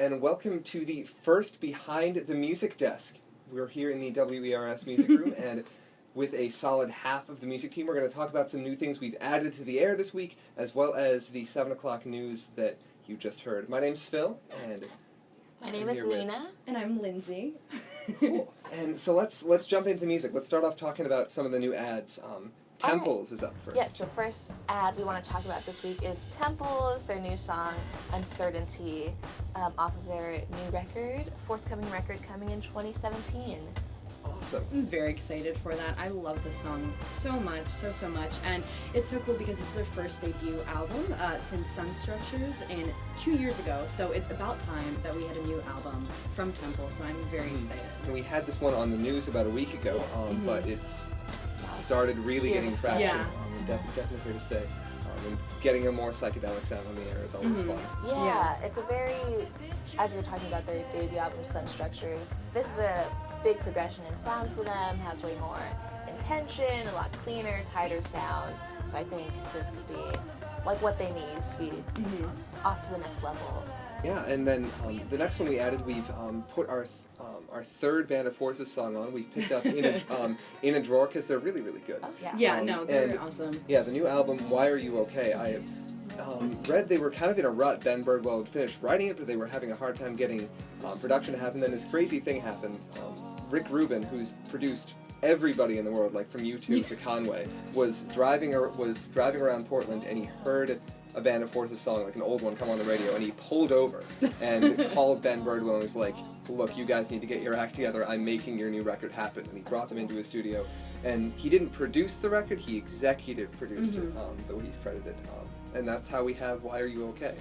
and welcome to the first Behind the Music Desk. We're here in the WERS Music Room, and with a solid half of the music team, we're going to talk about some new things we've added to the air this week, as well as the 7 o'clock news that you just heard. My name's Phil, and my name is Lena. And I'm Lindsay. Cool. And so let's jump into music. Let's start off talking about some of the new ads. Temples is up first. Yes, so first ad we want to talk about this week is Temples, their new song, Uncertainty, off of their new record, forthcoming record coming in 2017. Awesome. I'm very excited for that. I love this song so much, so much. And it's so cool because this is their first debut album since Sun Structures and 2 years ago. So it's about time that we had a new album from Temple, so I'm very excited. And we had this one on the news about a week ago, but it's started really getting traction. Yeah. Definitely here to stay. And getting a more psychedelic sound on the air is always fun. Yeah, it's a very, as we were talking about their debut album, Sun Structures, this is a big progression in sound for them, has way more intention, a lot cleaner, tighter sound. So I think this could be like what they need to be off to the next level. Yeah, and then the next one we added, we've put our third Band of Horses song on. We've picked up in a drawer because they're really, really good. Oh, yeah. Yeah, they're awesome. Yeah, the new album, Why Are You Okay? I read they were kind of in a rut. Ben Birdwell had finished writing it, but they were having a hard time getting production to happen. Then this crazy thing happened. Rick Rubin, who's produced everybody in the world, like from U2 to Conway, was driving around Portland, and he heard a Band of Horses song, like an old one, come on the radio, and he pulled over and called Ben Birdwell and was like, look, you guys need to get your act together, I'm making your new record happen. And he brought them into his studio, and he didn't produce the record, he executive produced it, though he's credited. And that's how we have Why Are You Okay?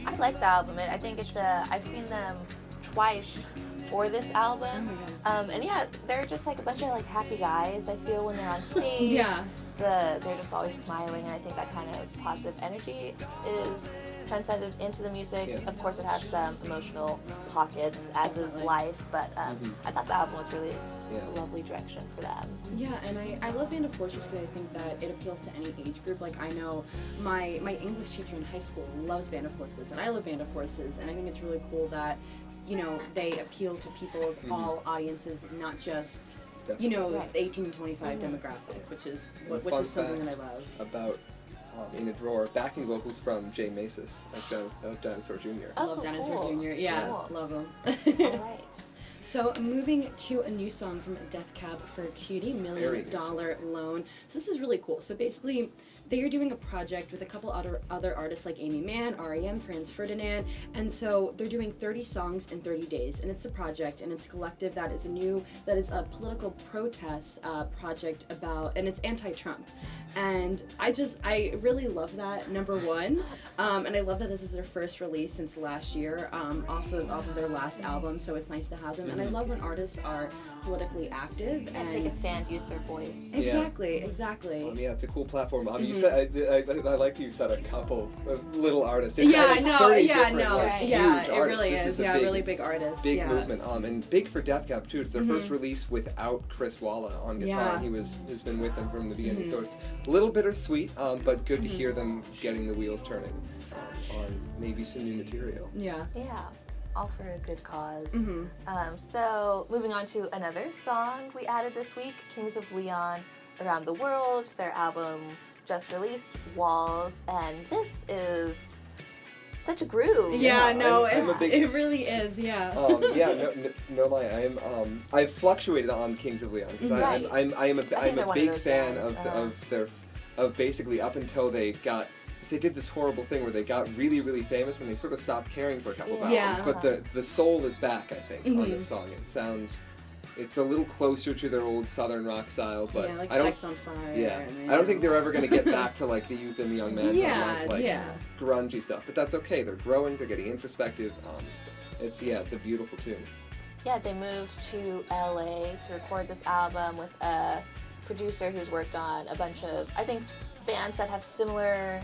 I like the album. I think it's I've seen them twice for this album. And yeah, they're just like a bunch of like happy guys, I feel, when they're on stage. Yeah. They're just always smiling, and I think that kind of positive energy is transcended into the music. Yeah. Of course, it has some emotional pockets, as is life, but I thought the album was really a lovely direction for them. Yeah, and I love Band of Horses because I think that it appeals to any age group. Like, I know my English teacher in high school loves Band of Horses, and I love Band of Horses, and I think it's really cool that, you know, they appeal to people of all audiences, not just the 18 to 25 demographic, which is something that I love. About In a Drawer, backing vocals from Jay Macis, like Dinosaur Jr. Oh, Love Dinosaur cool. Jr. Yeah, Cool. love him. All right. So moving to a new song from Death Cab for Cutie, $1 Very Million good. Loan. So this is really cool. So basically, they are doing a project with a couple other artists like Amy Mann, R.E.M., Franz Ferdinand, and so they're doing 30 songs in 30 days, and it's a project, and it's a collective that is a political protest project about, and it's anti-Trump. And I really love that, number one, and I love that this is their first release since last year, off of their last album, so it's nice to have them, and I love when artists are politically active And take a stand, use their voice. Exactly. Yeah, it's a cool platform. You said I like you said a couple of little artists. Huge It really artists. is. Yeah, really big artist. Big movement. And big for Death Cab too. It's their first release without Chris Walla on guitar. Yeah. He's been with them from the beginning. So it's a little bittersweet, but good to hear them getting the wheels turning on maybe some new material. Yeah. Yeah, all for a good cause. So moving on to another song we added this week, Kings of Leon, Around the World. It's their album just released, Walls, and this is such a groove. Yeah, no, I'm a big, it really is. Yeah. No lie. I've fluctuated on Kings of Leon because I'm a big fan of basically up until they did this horrible thing where they got really, really famous and they sort of stopped caring for a couple of albums. But the soul is back, I think, on this song. It's a little closer to their old southern rock style, but like I don't. Sex on Fire. I don't think they're ever going to get back to like the Youth and the Young Man, Yeah, grungy stuff. But that's okay. They're growing. They're getting introspective. It's a beautiful tune. Yeah, they moved to LA to record this album with a producer who's worked on a bunch of, I think, bands that have similar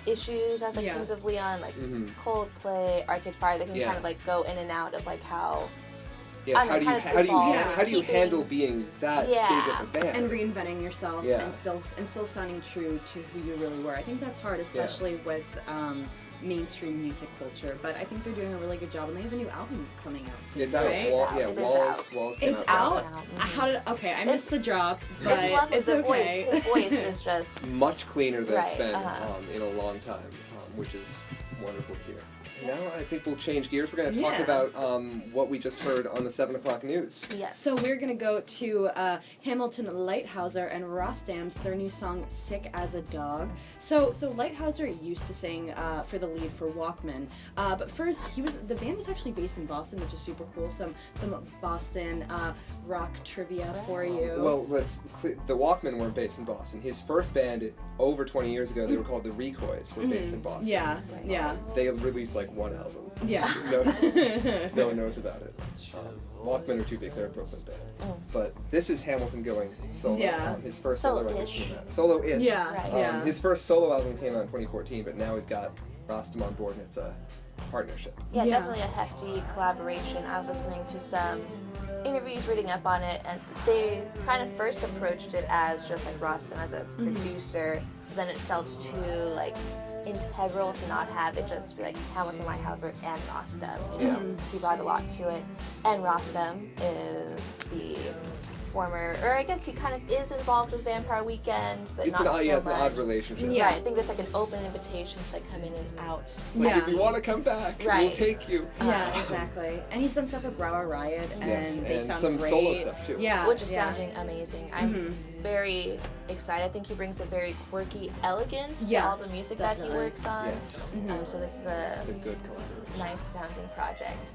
issues as Kings of Leon, like Coldplay, Arcade Fire. They can kind of like go in and out of like how. Yeah, how do you handle being that big of a band and reinventing yourself and still sounding true to who you really were? I think that's hard, especially with mainstream music culture. But I think they're doing a really good job, and they have a new album coming out soon. It's out. right? It is out. Walls came It's out. out. Mhm. How did? Okay, I missed the drop, but It's lovely. it's The okay. voice, his voice is just Much cleaner than it's Right, been uh-huh. in a long time, which is wonderful to hear. Now I think we'll change gears. We're going to talk Yeah. about what we just heard on the 7 o'clock news. yes. So we're gonna go to Hamilton Lighthouser and Rostam's their new song "Sick as a Dog." So Lighthouser used to sing for the lead for Walkman, but first the band was actually based in Boston, which is super cool. Some Boston rock trivia for you. Well, the Walkmen weren't based in Boston. His first band over 20 years ago, they were called the Recoys, were based in Boston. Yeah, Right. yeah, They released like one album. yeah. No one knows about it. Walkmen are too big. They're a Brooklyn band. But this is Hamilton going solo. Yeah. His first solo record Solo-ish. came out. Solo-ish. Yeah, Right. yeah. His first solo album came out in 2014, but now we've got Rostam on board, and it's a partnership. Yeah, Yeah. definitely a hefty collaboration. I was listening to some interviews, reading up on it, and they kind of first approached it as just like Rostam as a producer. Then it felt too like integral to not have it just be like Hamilton Lighthouser and Rostam. You know, he brought a lot to it. And Rostam is the former, or I guess he kind of is involved with Vampire Weekend, but It's not an so it's an much. odd relationship. Yeah. Right, I think there's like an open invitation to like come in and out. Like, Yeah. if you want to come back, we'll Right. take you. Yeah, exactly. And he's done stuff with Brower Riot, and Yes, they and sound some great. solo stuff, too. Yeah, Which is yeah. sounding amazing. I'm very excited. I think he brings a very quirky elegance to Yeah, all the music that definitely. he works on. Yes. So this is It's a a good collaboration. nice sounding project.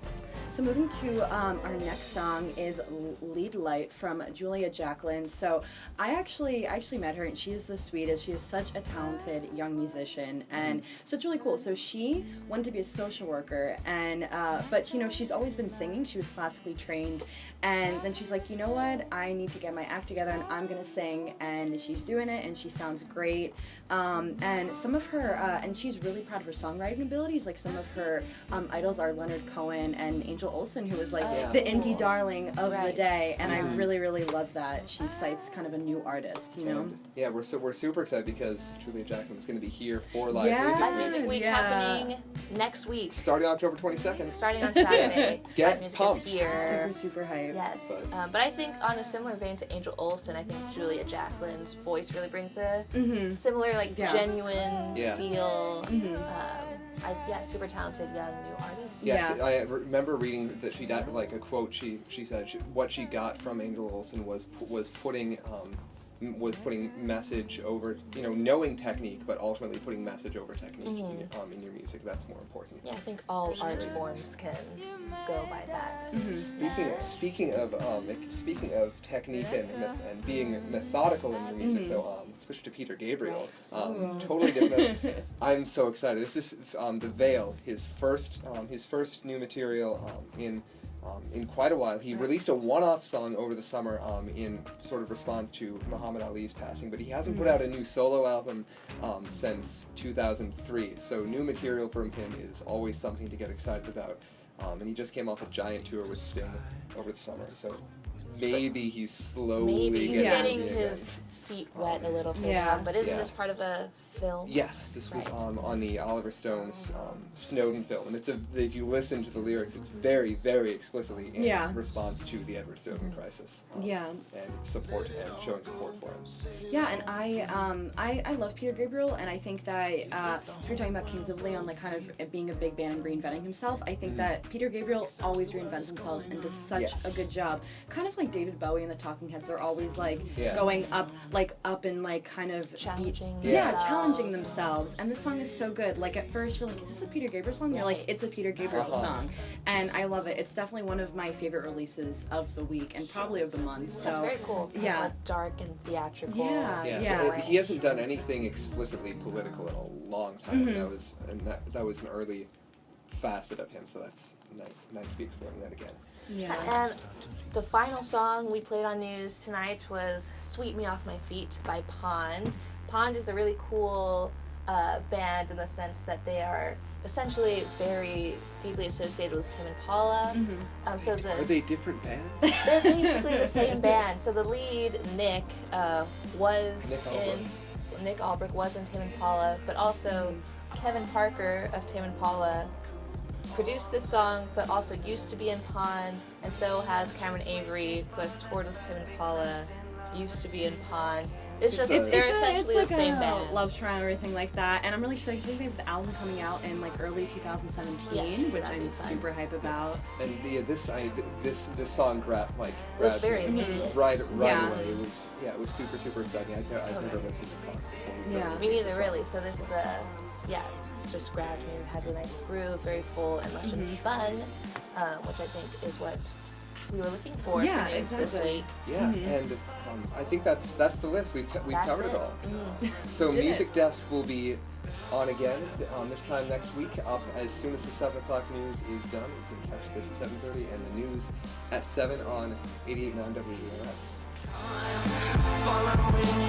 So moving to our next song is Lead Light from Julia Jacqueline. So I actually met her, and she is the sweetest. She is such a talented young musician, and so it's really cool. So she wanted to be a social worker, and but you know, she's always been singing. She was classically trained, and then she's like, you know what, I need to get my act together, and I'm gonna sing. And she's doing it, and she sounds great. And some of her, and she's really proud of her songwriting abilities. Like some of her idols are Leonard Cohen and Angel Olsen, who was like Yeah. the indie darling of the Right. day. And I really, really love that she cites kind of a new artist, you know? And, yeah, we're super excited because Julia Jacqueline is going to be here for Live Yeah. Music Live Week. Music Week Yeah. happening next week, Starting October 22nd. starting on Saturday. Get Live Music pumped. is here. Super, super hype. Yes, But- but I think on a similar vein to Angel Olsen, I think Julia Jacqueline's voice really brings a similar, like, Yeah. genuine Yeah. feel. Super talented young new artist. Yeah. I remember reading that she got like a quote. She said what she got from Angel Olsen was putting message over, knowing technique, but ultimately putting message over technique in your music. That's more important. Yeah, I think all art forms can go by that. Speaking of technique and being methodical in your music, though, switch to Peter Gabriel. Totally different. I'm so excited. This is The Veil, his first new material in quite a while. He released a one-off song over the summer in sort of response to Muhammad Ali's passing, but he hasn't put out a new solo album since 2003. So new material from him is always something to get excited about. And he just came off a giant tour with Sting over the summer. So maybe he's slowly Maybe getting getting busy his again. feet wet a little bit. Yeah. But isn't Yeah. this part of a film? Yes, this was on the Oliver Stone's Snowden film, and if you listen to the lyrics, it's very, very explicitly in response to the Edward Snowden crisis. Yeah. And support and showing support for him. Yeah, and I love Peter Gabriel, and I think that so we're talking about Kings of Leon, like kind of being a big band and reinventing himself. I think that Peter Gabriel always reinvents himself and does such a good job. Kind of like David Bowie and the Talking Heads are always like going up and like kind of Challenging challenging themselves. And this song is so good. Like at first you're like, is this a Peter Gabriel song? You're like, it's a Peter Gabriel song, and I love it. It's definitely one of my favorite releases of the week and probably of the month. So That's very cool. Yeah. Like dark and theatrical. Yeah. He hasn't done anything explicitly political in a long time. That was an early facet of him. So that's nice to be exploring that again. Yeah. And the final song we played on news tonight was Sweep Me Off My Feet by Pond. Pond is a really cool band in the sense that they are essentially very deeply associated with Tim Impala. Are they different bands? They're basically the same band. So the lead, Nick, was Nick in Nick Albrecht was in Tim Impala, but also Kevin Parker of Tame Impala produced this song, but also used to be in Pond, and so has Cameron Avery, who has toured with Tame Impala, used to be in Pond. It's just they're essentially it's the like same a band. love triangle, everything like that. And I'm really excited because they have the album coming out in like early 2017, Yes, which that'd be I'm fun. super hype about. And this song grabbed It was very me immediate. right Yeah. away. It was super exciting. I've never listened to Pond before. So Yeah. Me neither, really. So this is just grabbed me. It has a nice groove, very full and lush and fun, which I think is what we were looking for Yeah, news this exactly. week. Yeah, and I think that's the list. We've That's covered it all. So Did it. Music Desk will be on again this time next week. Up as soon as the 7 o'clock news is done, you can catch this at 7:30 and the news at 7 on 88.9 WERS. Following